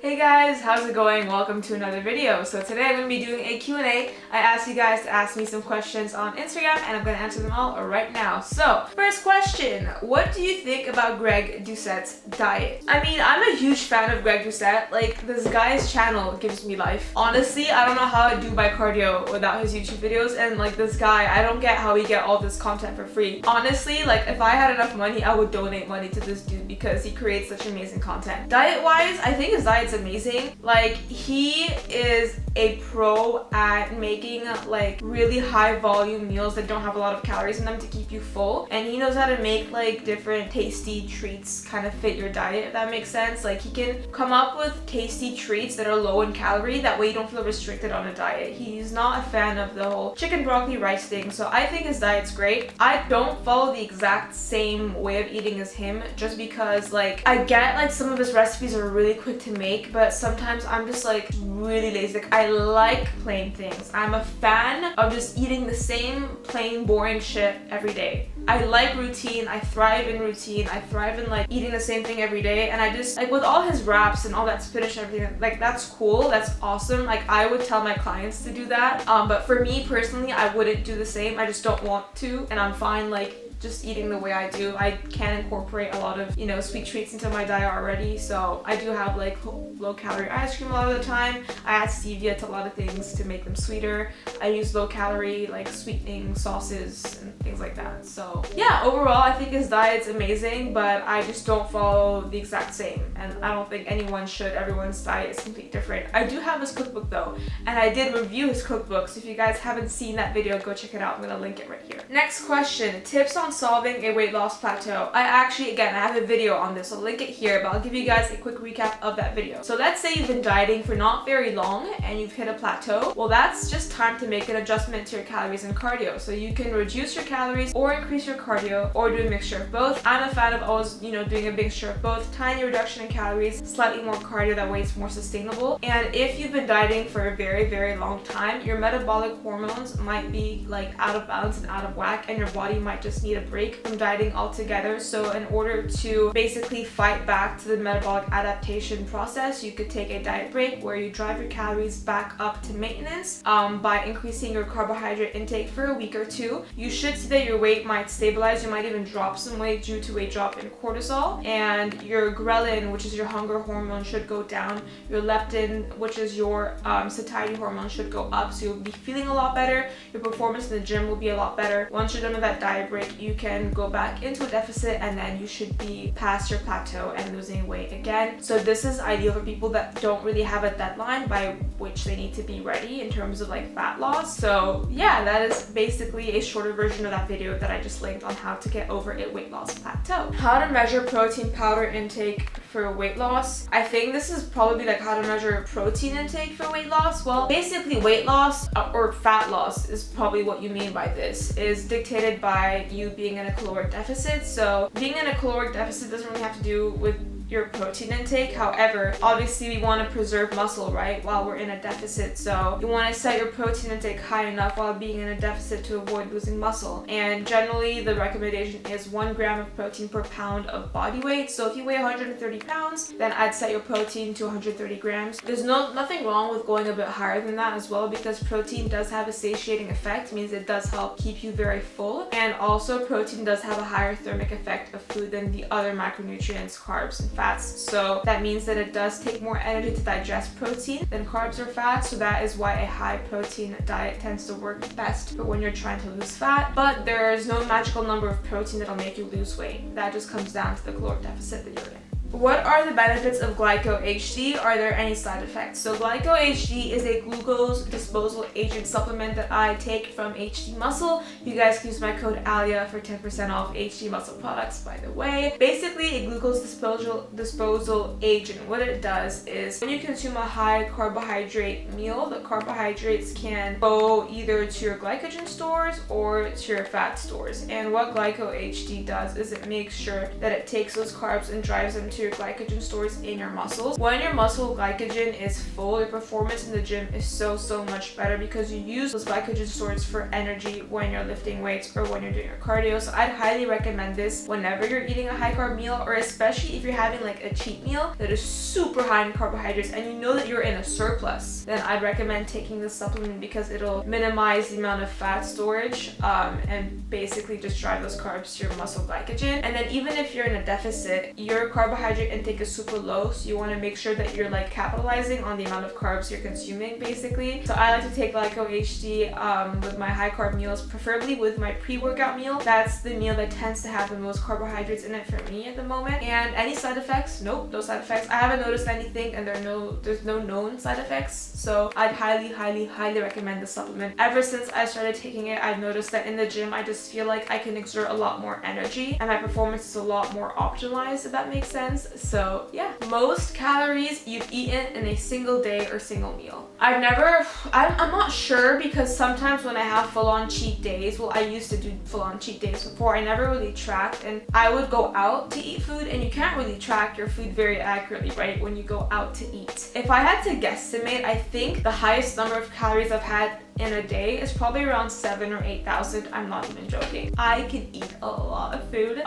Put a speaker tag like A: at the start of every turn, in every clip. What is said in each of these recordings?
A: Hey guys, how's it going? Welcome to another video. So today I'm going to be doing a Q&A. I asked you guys to ask me some questions on Instagram and I'm going to answer them all right now. So, first question, what do you think about Greg Doucette's diet? I mean, I'm a huge fan of Greg Doucette. Like, this guy's channel gives me life. Honestly, I don't know how I do my cardio without his YouTube videos, and like this guy, I don't get how he get all this content for free. Honestly, like if I had enough money, I would donate money to this dude because he creates such amazing content. Diet-wise, I think his diet's amazing. Like, he is a pro at making like really high volume meals that don't have a lot of calories in them to keep you full, and he knows how to make like different tasty treats kind of fit your diet, if that makes sense. Like, he can come up with tasty treats that are low in calorie, that way you don't feel restricted on a diet. He's not a fan of the whole chicken broccoli rice thing, so I think his diet's great. I don't follow the exact same way of eating as him, just because like I get like some of his recipes are really quick to make, but sometimes I'm just like really lazy. Like, I like plain things. I'm a fan of just eating the same plain boring shit every day. I like routine. I thrive in routine. I thrive in like eating the same thing every day. And I just like, with all his wraps and all that spinach and everything, like that's cool, that's awesome. Like, I would tell my clients to do that, but for me personally, I wouldn't do the same. I just don't want to, and I'm fine like just eating the way I do. I can incorporate a lot of, you know, sweet treats into my diet already. So I do have like low calorie ice cream a lot of the time. I add stevia to a lot of things to make them sweeter. I use low calorie like sweetening sauces and things like that. So yeah, overall I think his diet's amazing, but I just don't follow the exact same, and I don't think anyone should. Everyone's diet is completely different. I do have his cookbook though, and I did review his cookbook, so if you guys haven't seen that video, go check it out. I'm gonna link it right here. Next question, tips on solving a weight loss plateau. I have a video on this, I'll link it here, but I'll give you guys a quick recap of that video. So let's say you've been dieting for not very long and you've hit a plateau. Well, that's just time to make an adjustment to your calories and cardio. So you can reduce your calories or increase your cardio, or do a mixture of both. I'm a fan of always, you know, doing a mixture of both. Tiny reduction in calories, slightly more cardio, that way it's more sustainable. And if you've been dieting for a very, very long time, your metabolic hormones might be like out of balance and out of whack, and your body might just need a break from dieting altogether. So in order to basically fight back to the metabolic adaptation process, you could take a diet break where you drive your calories back up to maintenance by increasing your carbohydrate intake for a week or two. You should see that your weight might stabilize. You might even drop some weight due to a drop in cortisol, and your ghrelin, which is your hunger hormone, should go down. Your leptin, which is your satiety hormone, should go up, so you'll be feeling a lot better. Your performance in the gym will be a lot better. Once you're done with that diet break, you can go back into a deficit, and then you should be past your plateau and losing weight again. So this is ideal for people that don't really have a deadline by which they need to be ready in terms of like fat loss. So yeah, that is basically a shorter version of that video that I just linked on how to get over a weight loss plateau. How to measure protein powder intake for weight loss. I think this is probably like how to measure protein intake for weight loss. Well, basically weight loss or fat loss is probably what you mean by this, is dictated by you being in a caloric deficit. So being in a caloric deficit doesn't really have to do with your protein intake. However, obviously we want to preserve muscle, right, while we're in a deficit. So you want to set your protein intake high enough while being in a deficit to avoid losing muscle. And generally the recommendation is 1 gram of protein per pound of body weight. So if you weigh 130 pounds, then I'd set your protein to 130 grams. There's nothing wrong with going a bit higher than that as well, because protein does have a satiating effect, means it does help keep you very full, and also protein does have a higher thermic effect of food than the other macronutrients, carbs and fats. So that means that it does take more energy to digest protein than carbs or fats. So that is why a high protein diet tends to work best for when you're trying to lose fat. But there's no magical number of protein that'll make you lose weight. That just comes down to the caloric deficit that you're in. What are the benefits of GlycoHD? Are there any side effects? So GlycoHD is a glucose disposal agent supplement that I take from HD Muscle. You guys can use my code ALIA for 10% off HD Muscle products, by the way. Basically, a glucose disposal agent, what it does is when you consume a high carbohydrate meal, the carbohydrates can go either to your glycogen stores or to your fat stores. And what GlycoHD does is it makes sure that it takes those carbs and drives them to to your glycogen stores in your muscles. When your muscle glycogen is full, your performance in the gym is so much better because you use those glycogen stores for energy when you're lifting weights or when you're doing your cardio. So I'd highly recommend this whenever you're eating a high carb meal, or especially if you're having like a cheat meal that is super high in carbohydrates and you know that you're in a surplus. Then I'd recommend taking this supplement because it'll minimize the amount of fat storage and basically just drive those carbs to your muscle glycogen. And then even if you're in a deficit, your carbohydrate intake is super low, so you want to make sure that you're like capitalizing on the amount of carbs you're consuming basically. So I like to take GlycoHD with my high carb meals, preferably with my pre-workout meal. That's the meal that tends to have the most carbohydrates in it for me at the moment. And any side effects? Nope, no side effects. I haven't noticed anything, and there's no known side effects. So I'd highly recommend the supplement. Ever since I started taking it, I've noticed that in the gym I just feel like I can exert a lot more energy and my performance is a lot more optimized, if that makes sense. So yeah, most calories you've eaten in a single day or single meal. I'm not sure, because sometimes when I have full-on cheat days, well, I used to do full-on cheat days before, I never really tracked, and I would go out to eat food, and you can't really track your food very accurately, right, when you go out to eat. If I had to guesstimate, I think the highest number of calories I've had in a day is probably around 7,000 or 8,000. I'm not even joking. I can eat a lot of food.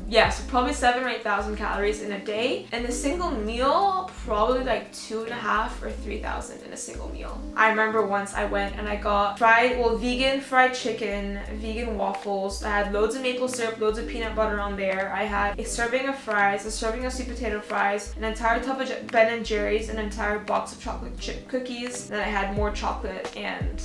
A: Yeah, so probably 7,000 or 8,000 calories in a day. In a single meal, probably like 2,500 or 3,000 in a single meal. I remember once I went and I got vegan fried chicken, vegan waffles. I had loads of maple syrup, loads of peanut butter on there. I had a serving of fries, a serving of sweet potato fries, an entire tub of Ben & Jerry's, an entire box of chocolate chip cookies. Then I had more chocolate, and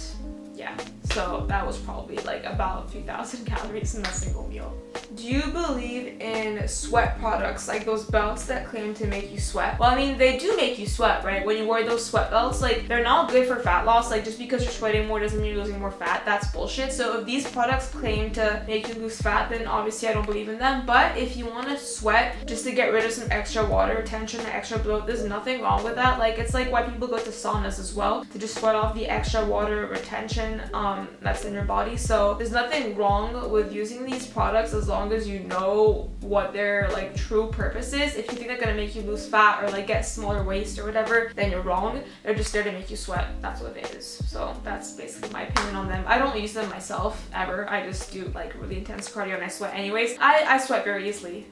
A: yeah, so that was probably like about 3,000 calories in a single meal. Do you believe in sweat products, like those belts that claim to make you sweat? Well, I mean, they do make you sweat, right? When you wear those sweat belts, like, they're not good for fat loss. Like, just because you're sweating more doesn't mean you're losing more fat. That's bullshit. So if these products claim to make you lose fat, then obviously I don't believe in them. But if you want to sweat just to get rid of some extra water retention, extra bloat, there's nothing wrong with that. Like, it's like why people go to saunas as well, to just sweat off the extra water retention that's in your body. So there's nothing wrong with using these products as long as you know what their like true purpose is. If you think they're gonna make you lose fat or like get smaller waist or whatever, then you're wrong. They're just there to make you sweat. That's what it is. So that's basically my opinion on them. I don't use them myself ever. I just do like really intense cardio and I sweat anyways. I sweat very easily.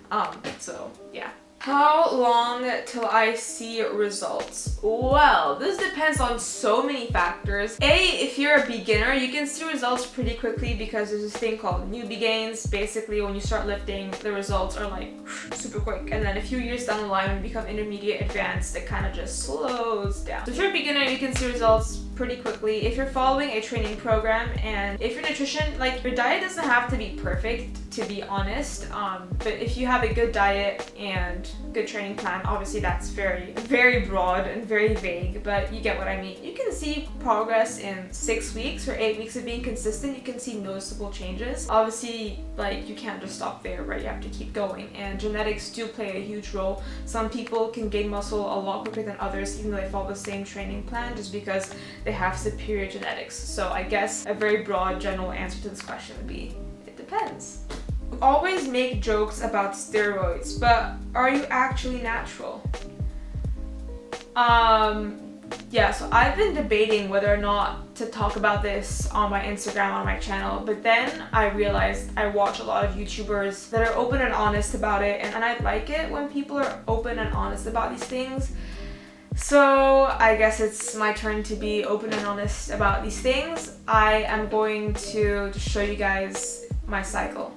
A: So yeah. How long till I see results? Well, this depends on so many factors. If you're a beginner, you can see results pretty quickly because there's this thing called newbie gains. Basically, when you start lifting, the results are like super quick. And then a few years down the line, when you become intermediate, advanced, it kind of just slows down. So if you're a beginner, you can see results pretty quickly. If you're following a training program, and if your nutrition, like, your diet doesn't have to be perfect, to be honest, but if you have a good diet and good training plan, obviously that's very broad and very vague, but you get what I mean. You can see progress in 6 weeks or 8 weeks of being consistent. You can see noticeable changes. Obviously, like, you can't just stop there, right? You have to keep going, and genetics do play a huge role. Some people can gain muscle a lot quicker than others, even though they follow the same training plan, just because they have superior genetics. So I guess a very broad general answer to this question would be, it depends. You always make jokes about steroids, but are you actually natural? Yeah, so I've been debating whether or not to talk about this on my Instagram, on my channel, but then I realized I watch a lot of YouTubers that are open and honest about it, and I like it when people are open and honest about these things. So I guess it's my turn to be open and honest about these things. I am going to just show you guys my cycle.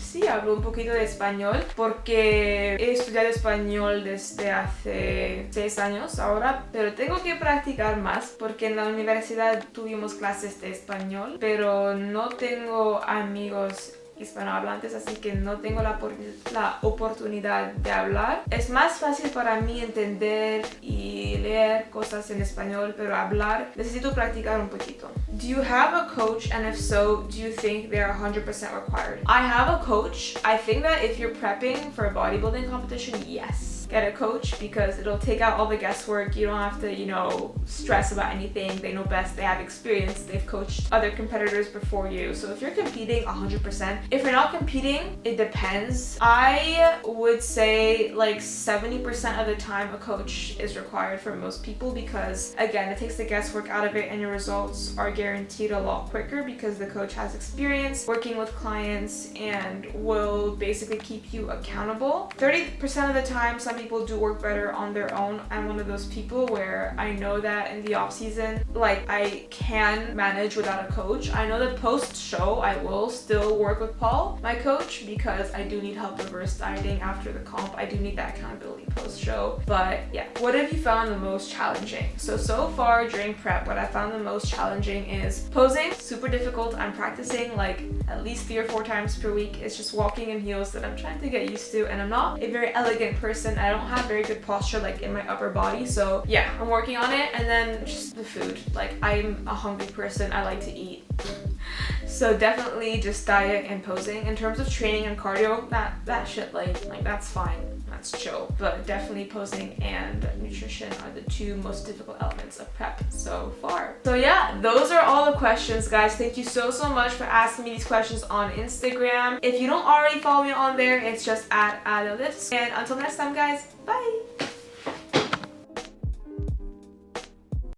A: Sí, hablo un poquito de español porque he estudiado español desde hace 6 años ahora, pero tengo que practicar más porque en la universidad tuvimos clases de español, pero no tengo amigos hispanohablantes, así que no tengo la oportunidad de hablar. Es más fácil para mí entender y leer cosas en español, pero hablar necesito practicar un poquito. Do you have a coach, and if so, do you think they're 100% required? I have a coach. I think that if you're prepping for a bodybuilding competition, yes. Get a coach because it'll take out all the guesswork. You don't have to, you know, stress about anything. They know best. They have experience. They've coached other competitors before you. So if you're competing, 100%. If you're not competing, it depends. I would say like 70% of the time a coach is required for most people because, again, it takes the guesswork out of it and your results are guaranteed a lot quicker because the coach has experience working with clients and will basically keep you accountable. 30% of the time, some people do work better on their own. I'm one of those people where I know that in the off season, like, I can manage without a coach. I know that post show I will still work with Paul, my coach, because I do need help reverse dieting after the comp. I do need that accountability post show. But yeah, what have you found the most challenging? So far during prep, what I found the most challenging is posing. Super difficult. I'm practicing like at least 3 or 4 times per week. It's just walking in heels that I'm trying to get used to, and I'm not a very elegant person. I don't have very good posture like in my upper body, so yeah, I'm working on it. And then just the food, like, I'm a hungry person. I like to eat. So definitely just diet and posing. In terms of training and cardio, that shit, like that's fine. That's chill. But definitely posing and nutrition are the 2 most difficult elements of prep so far. So yeah, those are all the questions, guys. Thank you so much for asking me these questions on Instagram. If you don't already follow me on there, it's just @AdaLifts. And until next time, guys, bye!